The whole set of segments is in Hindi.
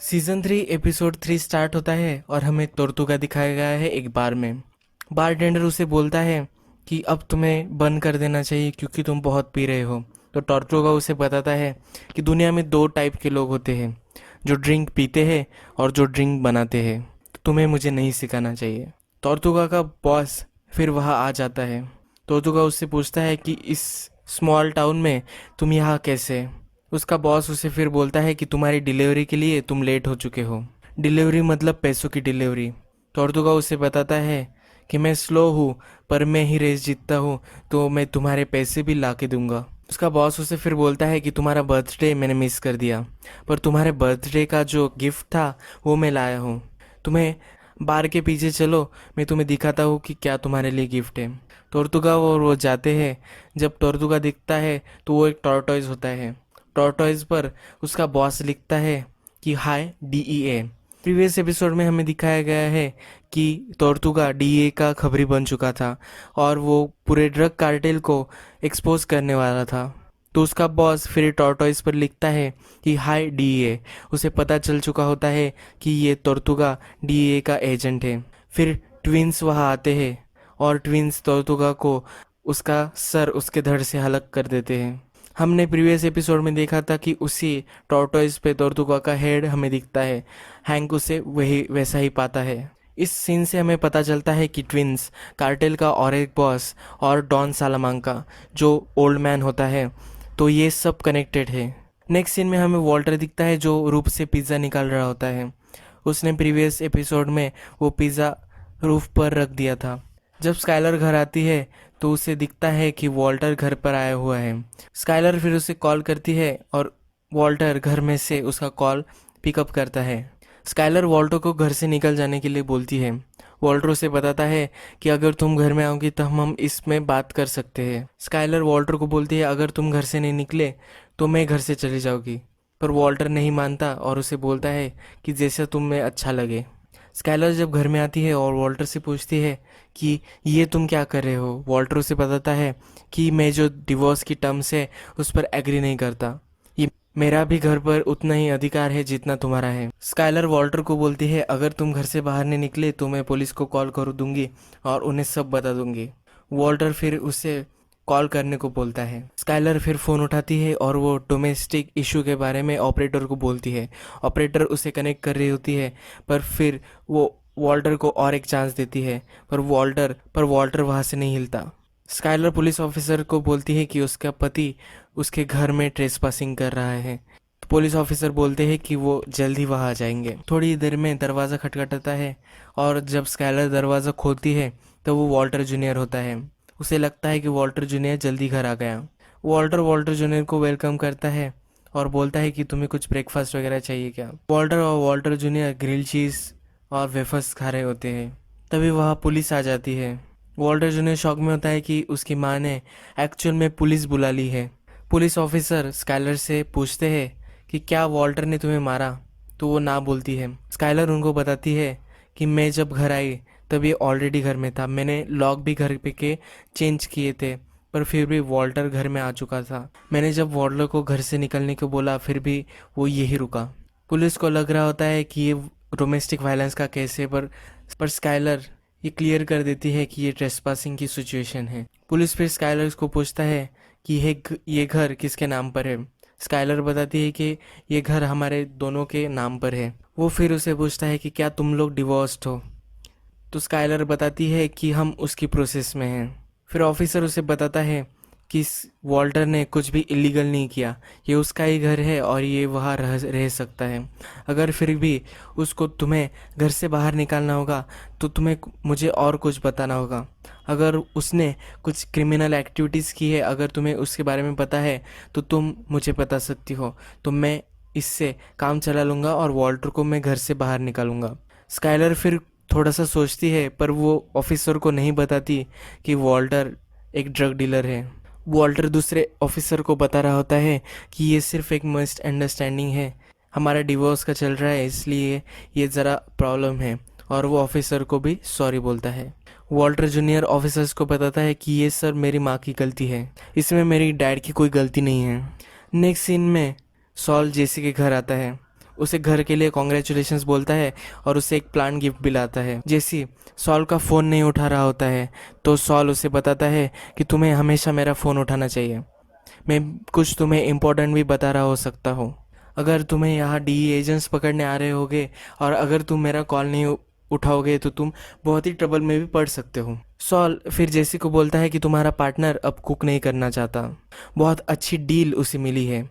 सीजन 3 एपिसोड 3 स्टार्ट होता है और हमें तोर्तुगा दिखाया गया है एक बार में। बारटेंडर उसे बोलता है कि अब तुम्हें बंद कर देना चाहिए क्योंकि तुम बहुत पी रहे हो। तो टोर्तुगा उसे बताता है कि दुनिया में दो टाइप के लोग होते हैं, जो ड्रिंक पीते हैं और जो ड्रिंक बनाते हैं। तो तुम्हें मुझे नहीं सिखाना चाहिए। टोर्तुगा का बॉस फिर वहाँ आ जाता है। टोर्तुगा उससे पूछता है कि इस स्मॉल टाउन में तुम यहाँ कैसे। उसका बॉस उसे फिर बोलता है कि तुम्हारी डिलीवरी के लिए तुम लेट हो चुके हो। डिलीवरी मतलब पैसों की डिलीवरी। टोर्तुगा उसे बताता है कि मैं स्लो हूँ, पर मैं ही रेस जीतता हूँ, तो मैं तुम्हारे पैसे भी ला के दूंगा। उसका बॉस उसे फिर बोलता है कि तुम्हारा बर्थडे मैंने मिस कर दिया, पर तुम्हारे बर्थडे का जो गिफ्ट था वो मैं लाया हूँ। तुम्हें बार के पीछे चलो, मैं तुम्हें दिखाता हूँ कि क्या तुम्हारे लिए गिफ्ट है। टोर्तुगा और वो जाते हैं। जब टोर्तुगा दिखता है तो वो एक टॉर्टोइज होता है। टॉर्टोइज पर उसका बॉस लिखता है कि हाय डीईए। प्रीवियस एपिसोड में हमें दिखाया गया है कि टोर्तुगा डीईए का खबरी बन चुका था और वो पूरे ड्रग कार्टेल को एक्सपोज करने वाला था। तो उसका बॉस फिर टॉर्टोइज पर लिखता है कि हाय डीईए। उसे पता चल चुका होता है कि ये टोर्तुगा डीईए का एजेंट है। फिर ट्विंस वहाँ आते हैं और ट्विंस टोर्तुगा को उसका सर उसके धड़ से अलग कर देते हैं। हमने प्रीवियस एपिसोड में देखा था कि उसी टॉर्टोइज पे टोर्तुगा का हेड हमें दिखता है। हैंक उसे वही वैसा ही पाता है। इस सीन से हमें पता चलता है कि ट्विंस, कार्टेल का और एक बॉस और डॉन सालामांका जो ओल्ड मैन होता है, तो ये सब कनेक्टेड है। नेक्स्ट सीन में हमें वॉल्टर दिखता है जो रूफ से पिज़्ज़ा निकाल रहा होता है। उसने प्रीवियस एपिसोड में वो पिज़्ज़ा रूफ पर रख दिया था। जब स्काइलर घर आती है तो उसे दिखता है कि वॉल्टर घर पर आया हुआ है। स्काइलर फिर उसे कॉल करती है और वॉल्टर घर में से उसका कॉल पिकअप करता है। स्काइलर वॉल्टर को घर से निकल जाने के लिए बोलती है। वॉल्टर उसे बताता है कि अगर तुम घर में आओगी तो हम इसमें बात कर सकते हैं। स्काइलर वॉल्टर को बोलती है अगर तुम घर से नहीं निकले तो मैं घर से चली जाऊंगी। पर वॉल्टर नहीं मानता और उसे बोलता है कि जैसा तुम्हें अच्छा लगे। स्काइलर जब घर में आती है और वॉल्टर से पूछती है कि ये तुम क्या कर रहे हो। वॉल्टर उसे बताता है कि मैं जो डिवोर्स की टर्म्स है उस पर एग्री नहीं करता। ये मेरा भी घर पर उतना ही अधिकार है जितना तुम्हारा है। स्काइलर वॉल्टर को बोलती है अगर तुम घर से बाहर नहीं निकले तो मैं पुलिस को कॉल कर दूंगी और उन्हें सब बता दूंगी। वॉल्टर फिर उसे कॉल करने को बोलता है। स्काइलर फिर फ़ोन उठाती है और वो डोमेस्टिक इशू के बारे में ऑपरेटर को बोलती है। ऑपरेटर उसे कनेक्ट कर रही होती है, पर फिर वो वॉल्टर को और एक चांस देती है, पर वॉल्टर वहाँ से नहीं हिलता। स्काइलर पुलिस ऑफिसर को बोलती है कि उसका पति उसके घर में ट्रेसपासिंग कर रहा है। तो पुलिस ऑफिसर बोलते हैं कि वो जल्द ही वहाँ आ जाएंगे। थोड़ी देर में दरवाज़ा खटखटाता है और जब स्काइलर दरवाज़ा खोलती है तो वो वॉल्टर जूनियर होता है। उसे लगता है कि वॉल्टर जूनियर जल्दी घर आ गया। वॉल्टर जूनियर को वेलकम करता है और बोलता है कि तुम्हें कुछ ब्रेकफास्ट वगैरह चाहिए क्या। वॉल्टर और वॉल्टर जूनियर ग्रिल चीज़ और वेफर्स खा रहे होते हैं। तभी वहाँ पुलिस आ जाती है। वॉल्टर जूनियर शॉक में होता है कि उसकी माँ ने एक्चुअल में पुलिस बुला ली है। पुलिस ऑफिसर स्काइलर से पूछते हैं कि क्या वॉल्टर ने तुम्हें मारा, तो वो ना बोलती है। स्काइलर उनको बताती है कि मैं जब घर आई तब ये ऑलरेडी घर में था। मैंने लॉक भी घर पे के चेंज किए थे, पर फिर भी वॉल्टर घर में आ चुका था। मैंने जब वॉल्टर को घर से निकलने को बोला फिर भी वो यही रुका। पुलिस को लग रहा होता है कि ये डोमेस्टिक वायलेंस का केस है, पर स्काइलर ये क्लियर कर देती है कि ये ट्रेसपासिंग की सिचुएशन है। पुलिस फिर स्काइलर को पूछता है कि ये घर किसके नाम पर है। स्काइलर बताती है कि ये घर हमारे दोनों के नाम पर है। वो फिर उसे पूछता है कि क्या तुम लोग डिवोर्स्ड हो। तो स्काइलर बताती है कि हम उसकी प्रोसेस में हैं। फिर ऑफिसर उसे बताता है कि वॉल्टर ने कुछ भी इलीगल नहीं किया, ये उसका ही घर है और ये वहाँ रह सकता है। अगर फिर भी उसको तुम्हें घर से बाहर निकालना होगा तो तुम्हें मुझे और कुछ बताना होगा। अगर उसने कुछ क्रिमिनल एक्टिविटीज़ की है, अगर तुम्हें उसके बारे में पता है तो तुम मुझे बता सकती हो, तो मैं इससे काम चला लूँगा और वॉल्टर को मैं घर से बाहर निकालूंगा। स्काइलर फिर थोड़ा सा सोचती है, पर वो ऑफिसर को नहीं बताती कि वॉल्टर एक ड्रग डीलर है। वॉल्टर दूसरे ऑफिसर को बता रहा होता है कि ये सिर्फ एक मिसअंडरस्टैंडिंग है, हमारा डिवोर्स का चल रहा है इसलिए ये ज़रा प्रॉब्लम है, और वो ऑफिसर को भी सॉरी बोलता है। वॉल्टर जूनियर ऑफिसर्स को बताता है कि ये सर मेरी माँ की गलती है, इसमें मेरी डैड की कोई गलती नहीं है। नेक्स्ट सीन में सॉल जेसी के घर आता है। उसे घर के लिए कॉन्ग्रेचुलेशंस बोलता है और उसे एक प्लांट गिफ्ट भी लाता है। जैसी सॉल का फ़ोन नहीं उठा रहा होता है तो सॉल उसे बताता है कि तुम्हें हमेशा मेरा फ़ोन उठाना चाहिए, मैं कुछ तुम्हें इम्पोर्टेंट भी बता रहा हो सकता हूँ। अगर तुम्हें यहाँ डीई एजेंट्स पकड़ने आ रहे होगे और अगर तुम मेरा कॉल नहीं उठाओगे तो तुम बहुत ही ट्रबल में भी पड़ सकते हो। सॉल फिर जेसी को बोलता है कि तुम्हारा पार्टनर अब कुक नहीं करना चाहता, बहुत अच्छी डील उसे मिली है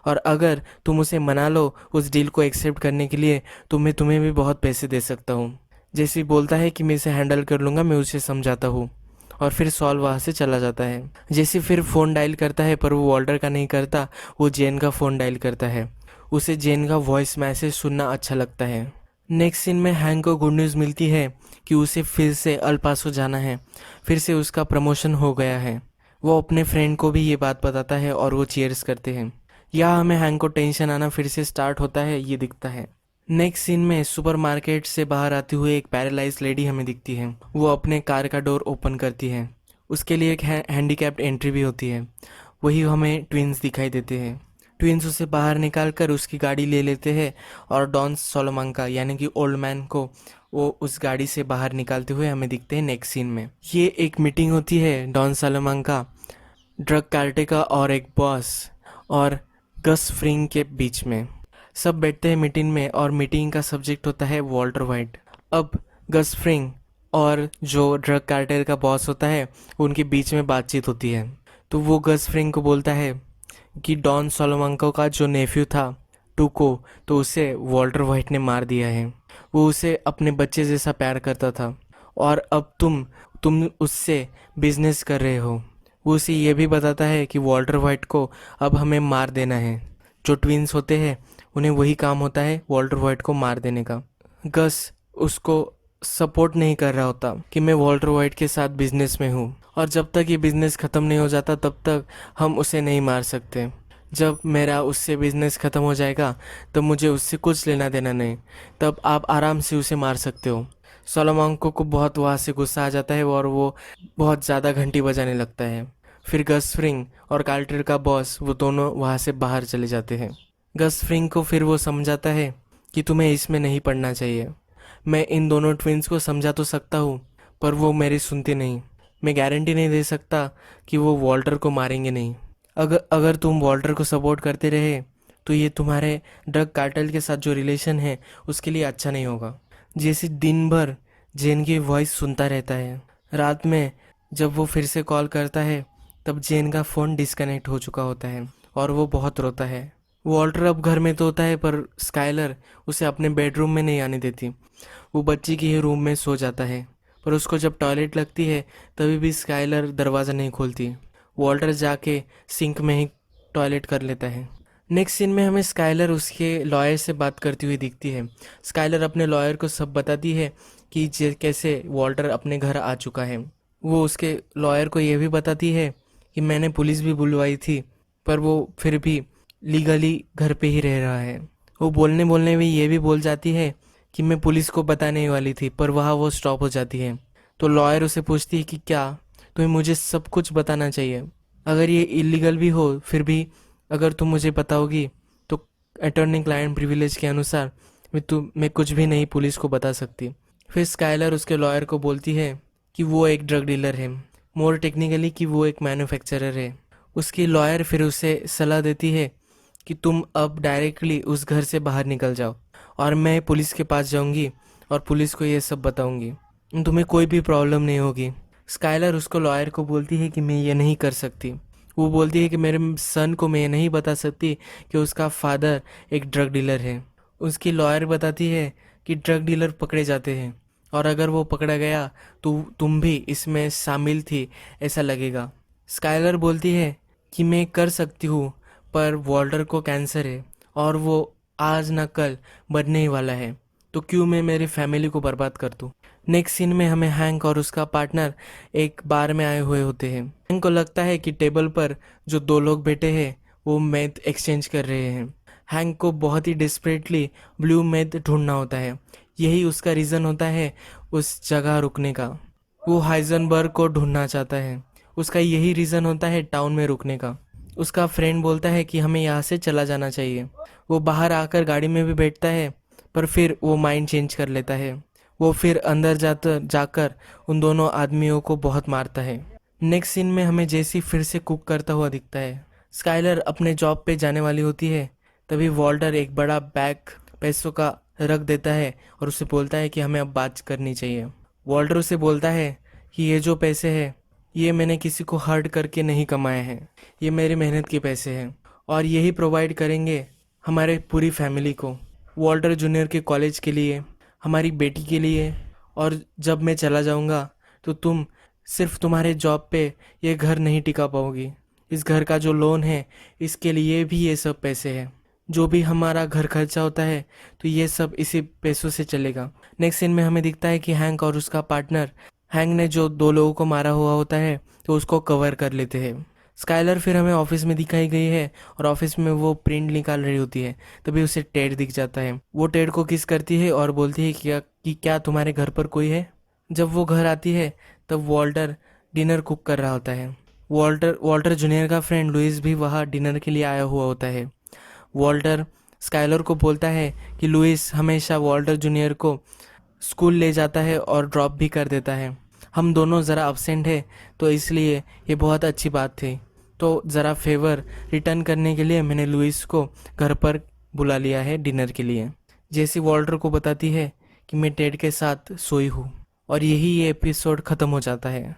और अगर तुम उसे मना लो उस डील को एक्सेप्ट करने के लिए तो मैं तुम्हें भी बहुत पैसे दे सकता हूँ। जेसी बोलता है कि मैं इसे हैंडल कर लूँगा, मैं उसे समझाता हूँ और फिर सॉल वहाँ से चला जाता है। जेसी फिर फ़ोन डायल करता है पर वो वॉल्टर का नहीं करता, वो जेन का फ़ोन डायल करता है। उसे जेन का वॉइस मैसेज सुनना अच्छा लगता है। नेक्स्ट सीन में हैंक को गुड न्यूज़ मिलती है कि उसे फिर से अल पासो जाना है, फिर से उसका प्रमोशन हो गया है। वो अपने फ्रेंड को भी ये बात बताता है और वो चीयर्स करते हैं। यहाँ हमें हैंक को टेंशन आना फिर से स्टार्ट होता है ये दिखता है। नेक्स्ट सीन में सुपरमार्केट से बाहर आती हुई एक पैरालाइज लेडी हमें दिखती है। वो अपने कार का डोर ओपन करती है, उसके लिए एक हैंडीकैप्ड एंट्री भी होती है। वही हमें ट्विंस दिखाई देते हैं। ट्विंस उसे बाहर निकाल कर उसकी गाड़ी ले लेते हैं और डॉन सोलोमांका यानी कि ओल्ड मैन को वो उस गाड़ी से बाहर निकालते हुए हमें दिखते हैं नेक्स्ट सीन में। ये एक मीटिंग होती है डॉन सोलोमांका, ड्रग कार्टेल और एक बॉस और गस फ्रिंग के बीच में। सब बैठते हैं मीटिंग में और मीटिंग का सब्जेक्ट होता है वॉल्टर वाइट। अब गस फ्रिंग और जो ड्रग कार्टेल का बॉस होता है उनके बीच में बातचीत होती है। तो वो गस फ्रिंग को बोलता है कि डॉन सोलोमांको का जो नेफ्यू था टूको, तो उसे वॉल्टर वाइट ने मार दिया है। वो उसे अपने बच्चे जैसा प्यार करता था और अब तुम उससे बिजनेस कर रहे हो। वो उसे ये भी बताता है कि वॉल्टर वाइट को अब हमें मार देना है। जो ट्विंस होते हैं उन्हें वही काम होता है वॉल्टर वाइट को मार देने का। गस उसको सपोर्ट नहीं कर रहा होता कि मैं वॉल्टर वाइट के साथ बिजनेस में हूँ और जब तक ये बिजनेस ख़त्म नहीं हो जाता तब तक हम उसे नहीं मार सकते। जब मेरा उससे बिजनेस ख़त्म हो जाएगा तब मुझे उससे कुछ लेना देना नहीं, तब आप आराम से उसे मार सकते हो। सोलोमांको को बहुत वहाँ से गुस्सा आ जाता है और वो बहुत ज़्यादा घंटी बजाने लगता है। फिर गस फ्रिंग और कार्टर का बॉस वो दोनों वहाँ से बाहर चले जाते हैं। गस फ्रिंग को फिर वो समझाता है कि तुम्हें इसमें नहीं पड़ना चाहिए। मैं इन दोनों ट्विंस को समझा तो सकता हूँ पर वो मेरी सुनती नहीं। मैं गारंटी नहीं दे सकता कि वो वॉल्टर को मारेंगे नहीं। अगर अगर तुम वॉल्टर को सपोर्ट करते रहे तो ये तुम्हारे ड्रग कार्टेल के साथ जो रिलेशन है उसके लिए अच्छा नहीं होगा। जैसे दिन भर जेन की वॉइस सुनता रहता है। रात में जब वो फिर से कॉल करता है तब जेन का फ़ोन डिस्कनेक्ट हो चुका होता है और वो बहुत रोता है। वॉल्टर अब घर में तो होता है पर स्काइलर उसे अपने बेडरूम में नहीं आने देती। वो बच्ची के ही रूम में सो जाता है पर उसको जब टॉयलेट लगती है तभी भी स्काइलर दरवाज़ा नहीं खोलती। वॉल्टर जाके सिंक में ही टॉयलेट कर लेता है। नेक्स्ट सीन में हमें स्काइलर उसके लॉयर से बात करती हुई दिखती है। स्काइलर अपने लॉयर को सब बताती है कि कैसे वॉल्टर अपने घर आ चुका है। वो उसके लॉयर को ये भी बताती है कि मैंने पुलिस भी बुलवाई थी पर वो फिर भी लीगली घर पे ही रह रहा है। वो बोलने बोलने में ये भी बोल जाती है कि मैं पुलिस को बताने ही वाली थी पर वहाँ वो स्टॉप हो जाती है। तो लॉयर उसे पूछती है कि क्या तुम्हें मुझे सब कुछ बताना चाहिए, अगर ये इलीगल भी हो फिर भी अगर तुम मुझे बताओगी तो अटॉर्नी क्लाइंट प्रिविलेज के अनुसार मैं कुछ भी नहीं पुलिस को बता सकती। फिर स्काइलर उसके लॉयर को बोलती है कि वो एक ड्रग डीलर है, मोर टेक्निकली कि वो एक मैन्युफैक्चरर है। उसकी लॉयर फिर उसे सलाह देती है कि तुम अब डायरेक्टली उस घर से बाहर निकल जाओ और मैं पुलिस के पास जाऊंगी और पुलिस को ये सब बताऊंगी, तुम्हें कोई भी प्रॉब्लम नहीं होगी। स्काइलर उसको लॉयर को बोलती है कि मैं ये नहीं कर सकती। वो बोलती है कि मेरे सन को मैं ये नहीं बता सकती कि उसका फादर एक ड्रग डीलर है। उसकी लॉयर बताती है कि ड्रग डीलर पकड़े जाते हैं और अगर वो पकड़ा गया तो तुम भी इसमें शामिल थी ऐसा लगेगा। स्काइलर बोलती है कि मैं कर सकती हूँ पर वॉल्टर को कैंसर है और वो आज ना कल मरने ही वाला है, तो क्यों मैं मेरी फैमिली को बर्बाद कर दूँ। नेक्स्ट सीन में हमें हैंक और उसका पार्टनर एक बार में आए हुए होते हैं। हैंक को लगता है कि टेबल पर जो दो लोग बैठे हैं वो मेथ एक्सचेंज कर रहे हैं। हैंक को बहुत ही डिस्परेटली ब्लू मेथ ढूंढना होता है, यही उसका रीज़न होता है उस जगह रुकने का। वो हाइजनबर्ग को ढूंढना चाहता है, उसका यही रीज़न होता है टाउन में रुकने का। उसका फ्रेंड बोलता है कि हमें यहाँ से चला जाना चाहिए। वो बाहर आकर गाड़ी में भी बैठता है, पर फिर वो माइंड चेंज कर लेता है। वो फिर अंदर जाकर उन दोनों आदमियों को बहुत मारता है। नेक्स्ट सीन में हमें जेसी फिर से कुक करता हुआ दिखता है। स्काइलर अपने जॉब पे जाने वाली होती है, तभी वॉल्टर एक बड़ा बैग पैसों का रख देता है और उसे बोलता है कि हमें अब बात करनी चाहिए। वॉल्टर उसे बोलता है कि ये जो पैसे हैं, ये मैंने किसी को हर्ट करके नहीं कमाए हैं, ये मेरी मेहनत के पैसे हैं और यही प्रोवाइड करेंगे हमारे पूरी फैमिली को, वॉल्टर जूनियर के कॉलेज के लिए, हमारी बेटी के लिए। और जब मैं चला जाऊंगा तो तुम सिर्फ तुम्हारे जॉब पे ये घर नहीं टिका पाओगी। इस घर का जो लोन है, इसके लिए भी ये सब पैसे हैं। जो भी हमारा घर खर्चा होता है तो ये सब इसी पैसों से चलेगा। नेक्स्ट सीन में हमें दिखता है कि हैंक और उसका पार्टनर, हैंक ने जो दो लोगों को मारा हुआ होता है तो उसको कवर कर लेते हैं। स्काइलर फिर हमें ऑफिस में दिखाई गई है और ऑफिस में वो प्रिंट निकाल रही होती है। तभी उसे टेड दिख जाता है। वो टेड को किस करती है और बोलती है कि क्या तुम्हारे घर पर कोई है। जब वो घर आती है तब वॉल्टर डिनर कुक कर रहा होता है। वॉल्टर जूनियर का फ्रेंड लुइस भी वहाँ डिनर के लिए आया हुआ होता है। वॉल्टर स्काइलर को बोलता है कि लुइस हमेशा वॉल्टर जूनियर को स्कूल ले जाता है और ड्रॉप भी कर देता है। हम दोनों ज़रा अब्सेंट है तो इसलिए ये बहुत अच्छी बात थी। तो ज़रा फेवर रिटर्न करने के लिए मैंने लुइस को घर पर बुला लिया है डिनर के लिए। जैसी वॉल्टर को बताती है कि मैं टेड के साथ सोई हूँ। और यही ये एपिसोड ख़त्म हो जाता है।